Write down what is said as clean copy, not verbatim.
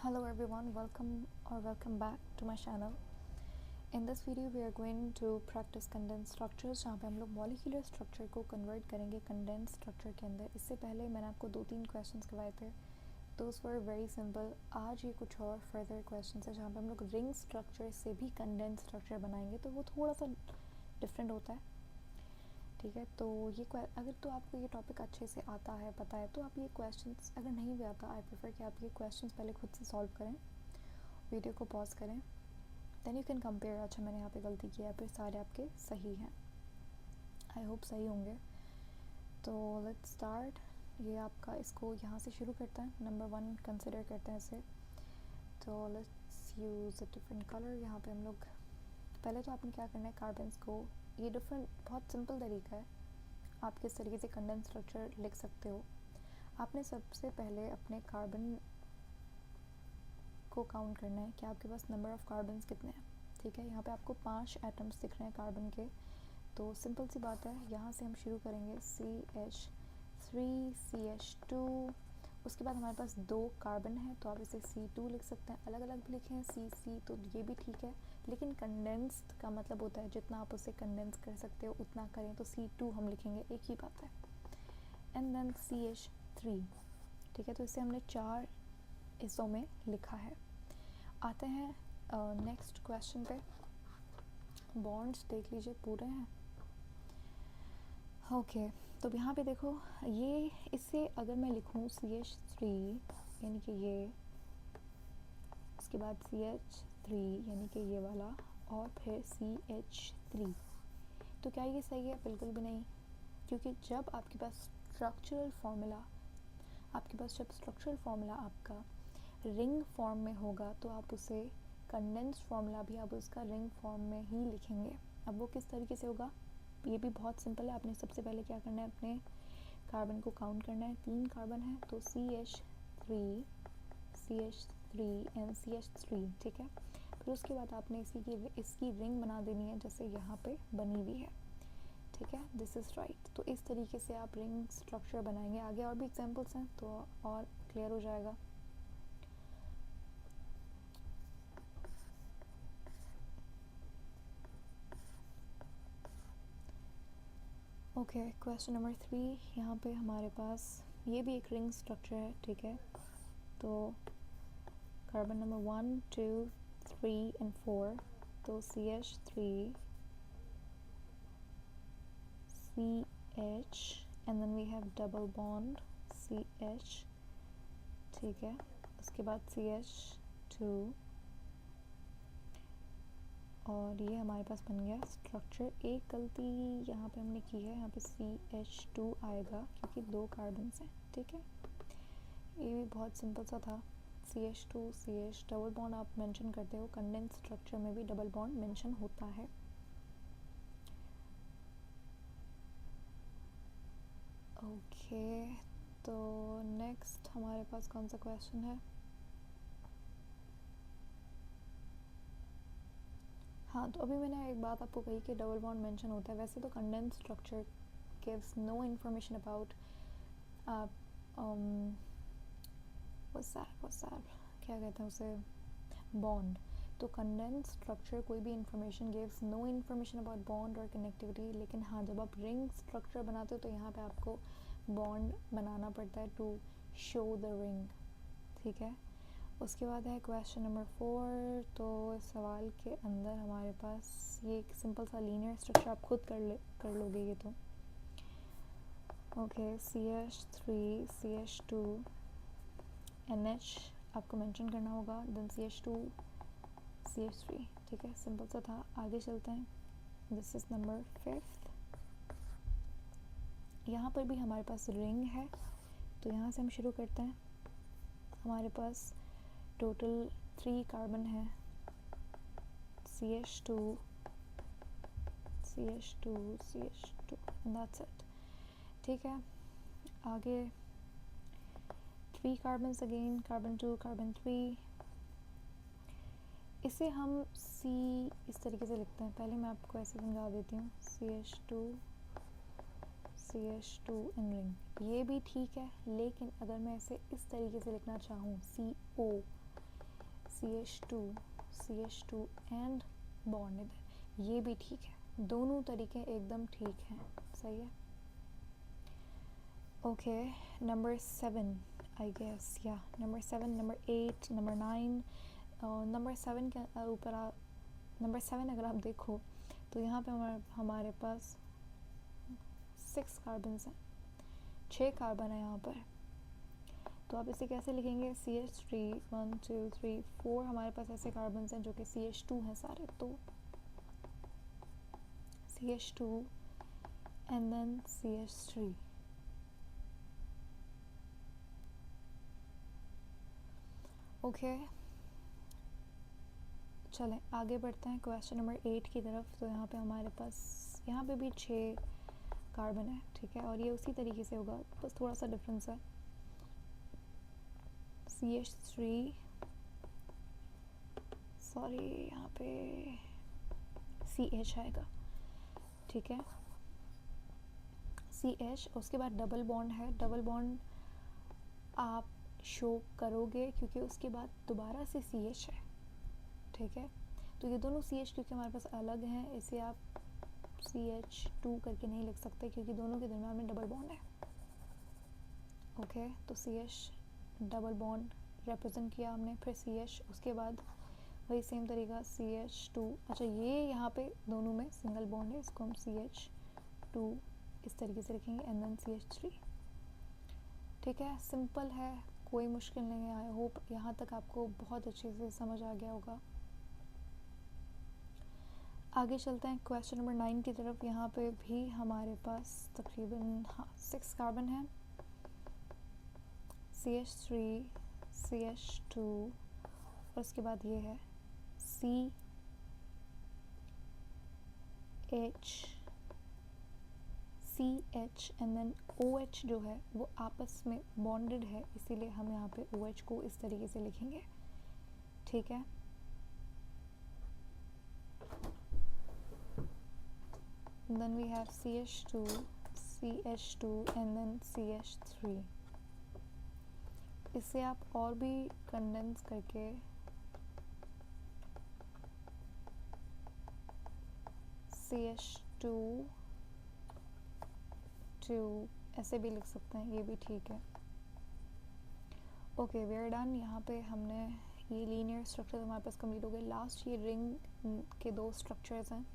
Hello everyone, welcome back to my channel. In this video we are going to practice condensed structures जहाँ पे हम लोग molecular structure को convert करेंगे condense structure के अंदर। इससे पहले मैंने आपको 2-3 क्वेश्चंस करवाए थे, दोज वर वेरी सिंपल। आज ये कुछ और फर्दर क्वेश्चंस है जहाँ पे हम लोग रिंग स्ट्रक्चर से भी कंडेंस स्ट्रक्चर बनाएंगे, तो वो थोड़ा सा डिफरेंट होता है। ठीक है, तो ये अगर तो आपको ये टॉपिक अच्छे से आता है, पता है, तो आप ये क्वेश्चंस, अगर नहीं भी आता, आई प्रेफर कि आप ये क्वेश्चंस पहले खुद से सॉल्व करें, वीडियो को पॉज करें, देन यू कैन कंपेयर। अच्छा मैंने यहाँ पे गलती की है, फिर सारे आपके सही हैं, आई होप सही होंगे। तो लेट्स स्टार्ट। ये आपका, इसको यहाँ से शुरू करते हैं, नंबर 1 कंसिडर करते हैं इसे। तो let's use a different colour. यहाँ पे हम लोग पहले तो आपने क्या करना है, कार्बन्स को, ये डिफरेंट बहुत सिंपल तरीका है, आप किस तरीके से कंडेंस स्ट्रक्चर लिख सकते हो। आपने सबसे पहले अपने कार्बन को काउंट करना है कि आपके पास नंबर ऑफ़ कार्बन्स कितने हैं। ठीक है, यहाँ पे आपको 5 एटम्स दिख रहे हैं कार्बन के, तो सिंपल सी बात है, यहाँ से हम शुरू करेंगे CH3 CH2। उसके बाद हमारे पास 2 कार्बन है, तो आप इसे C2 लिख सकते हैं, अलग अलग भी लिखें CC, तो ये भी ठीक है, लेकिन कंडेंस्ड का मतलब होता है जितना आप उसे कंडेंस कर सकते हो उतना करें, तो C2 हम लिखेंगे, एक ही बात है। And then CH3। ठीक है, तो इसे हमने 4 हिस्सों में लिखा है। आते हैं नेक्स्ट क्वेश्चन पे। बॉन्ड्स देख लीजिए पूरे हैं। ओके, तो यहाँ पे देखो, ये इससे अगर मैं लिखूँ CH3 यानी कि ये, उसके बाद CH3 यानी कि ये वाला, और फिर CH3, तो क्या ये सही है? बिल्कुल भी नहीं, क्योंकि जब आपके पास स्ट्रक्चरल फार्मूला आपका रिंग फॉर्म में होगा, तो आप उसे कंडेंस्ड फार्मूला भी आप उसका रिंग फॉर्म में ही लिखेंगे। अब वो किस तरीके से होगा, ये भी बहुत सिंपल है। आपने सबसे पहले क्या करना है, अपने कार्बन को काउंट करना है। 3 कार्बन है, तो CH3 एंड CH3। ठीक है, फिर उसके बाद आपने इसकी रिंग बना देनी है, जैसे यहाँ पे बनी हुई है। ठीक है, दिस इज़ राइट। तो इस तरीके से आप रिंग स्ट्रक्चर बनाएंगे। आगे और भी एग्जांपल्स हैं तो और क्लियर हो जाएगा। Okay, question number 3। यहाँ पे हमारे पास ये भी एक रिंग स्ट्रक्चर है। ठीक है, तो कार्बन नंबर 1 2 3 एंड 4, तो CH3 CH and then we have double bond CH। ठीक है, उसके बाद CH2, और ये हमारे पास बन गया स्ट्रक्चर। एक गलती यहाँ पे हमने की है, यहाँ पे CH2 आएगा क्योंकि 2 कार्बन्स हैं। ठीक है, ये भी बहुत सिंपल सा था। CH2 CH डबल बॉन्ड आप मेंशन करते हो, कंडेंस स्ट्रक्चर में भी डबल बॉन्ड मेंशन होता है। ओके, तो नेक्स्ट हमारे पास कौन सा क्वेश्चन है? हाँ, तो अभी मैंने एक बात आपको कही कि डबल बॉन्ड मेंशन होता है। वैसे तो condense structure gives no information about क्या कहते हैं उसे, बॉन्ड। तो कंडेंस स्ट्रक्चर कोई भी information gives no information about bond और कनेक्टिविटी, लेकिन हाँ, जब आप रिंग स्ट्रक्चर बनाते हो तो यहाँ पे आपको बॉन्ड बनाना पड़ता है टू शो द रिंग। ठीक है, उसके बाद है क्वेश्चन नंबर 4। तो इस सवाल के अंदर हमारे पास ये एक सिंपल सा लीनियर स्ट्रक्चर, आप खुद कर लोगे ये तो। ओके, CH3 CH2 NH आपको मेंशन करना होगा, देन CH2 CH3। ठीक है, सिंपल सा था। आगे चलते हैं, दिस इज़ नंबर 5। यहाँ पर भी हमारे पास रिंग है, तो यहाँ से हम शुरू करते हैं। हमारे पास टोटल 3 कार्बन है, CH2 CH2 CH2, that's it. ठीक है, आगे 3 कार्बन्स अगेन, कार्बन 2 कार्बन 3। इसे हम C इस तरीके से लिखते हैं। पहले मैं आपको ऐसे समझा देती हूँ, CH2 इन रिंग, ये भी ठीक है, लेकिन अगर मैं इसे इस तरीके से लिखना चाहूँ CO, CH2 एंड बॉन्ड इधर, ये भी ठीक है, दोनों तरीके एकदम ठीक हैं, सही है। ओके, नंबर 7 आई गेस, या नंबर 7, नंबर 8, नंबर 9, नंबर 7 के ऊपर नंबर 7 अगर आप देखो तो यहाँ पे हमारे पास 6 कार्बन हैं, 6 कार्बन है यहाँ पर। तो आप इसे कैसे लिखेंगे, CH3 1 2 3 4 हमारे पास ऐसे कार्बन हैं जो कि CH2 हैं सारे, तो CH2 and then CH3। Okay, चलें आगे बढ़ते हैं क्वेश्चन नंबर 8 की तरफ। तो यहाँ पे हमारे पास यहाँ पे भी 6 कार्बन है, ठीक है, और ये उसी तरीके से होगा, बस थोड़ा सा डिफरेंस है। CH3 सॉरी यहाँ पे CH आएगा, ठीक है, CH, उसके बाद डबल बॉन्ड है, डबल बॉन्ड आप शो करोगे क्योंकि उसके बाद दोबारा से CH है, ठीक है। तो ये दोनों CH क्योंकि हमारे पास अलग हैं, इसे आप CH2 करके नहीं लिख सकते क्योंकि दोनों के दरम्यान में डबल बॉन्ड है। ओके, तो CH डबल बॉन्ड रिप्रेजेंट किया हमने, फिर CH, उसके बाद वही सेम तरीका CH2। अच्छा, ये यहाँ पे दोनों में सिंगल बॉन्ड है, इसको हम CH2 इस तरीके से लिखेंगे एंड देन CH3, ठीक है। सिंपल है, कोई मुश्किल नहीं है। आई होप यहाँ तक आपको बहुत अच्छे से समझ आ गया होगा। आगे चलते हैं क्वेश्चन नंबर 9 की तरफ। यहाँ पे भी हमारे पास तकरीबन 6 कार्बन है, CH3 CH2 और उसके बाद ये है CH एंड देन OH जो है वो आपस में बॉन्डेड है, इसीलिए हम यहाँ पे OH को इस तरीके से लिखेंगे, ठीक है। Then we have CH2 and then CH3। इसे आप और भी कंडेंस करके CH2 ऐसे भी लिख सकते हैं, ये भी ठीक है। Okay, we are done. यहाँ पे हमने ये लीनियर स्ट्रक्चर हमारे पास कंप्लीट हो गए। लास्ट ये रिंग के 2 स्ट्रक्चर्स हैं,